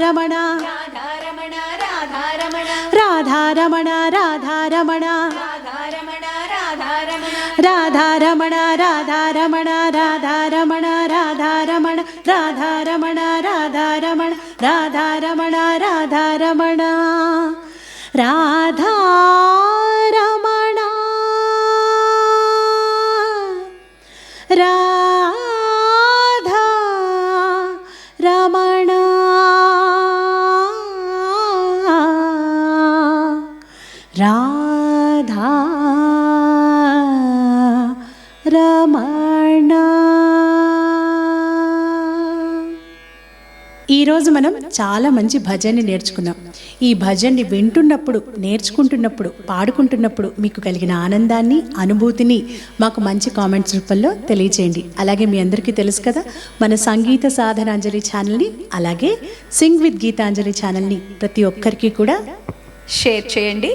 రాధారమణ రాధారమణ రాధారమణ రాధారమణ రాధారమణ రాధారమణ రాధారమణ రాధారమణ రాధారమణ రాధారమణ రాధారమణ రాధారమణ రాధా రమణ రాధా రమణ. ఈరోజు మనం చాలా మంచి భజన్ని నేర్చుకున్నాం. ఈ భజన్ని వింటున్నప్పుడు, నేర్చుకుంటున్నప్పుడు, పాడుకుంటున్నప్పుడు మీకు కలిగిన ఆనందాన్ని, అనుభూతిని మాకు మంచి కామెంట్స్ రూపంలో తెలియచేయండి. అలాగే మీ అందరికీ తెలుసు కదా, మన సంగీత సాధనాంజలి ఛానల్ని, అలాగే సింగ్ విత్ గీతాంజలి ఛానల్ని ప్రతి ఒక్కరికి కూడా షేర్ చేయండి,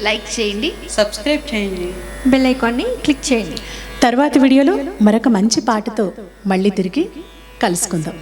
లైక్ చేయండి, సబ్స్క్రైబ్ చేయండి, బెల్ ఐకాన్ని క్లిక్ చేయండి. తర్వాతి వీడియోలో మరొక మంచి పాటతో మళ్ళీ తిరిగి కలుసుకుందాం.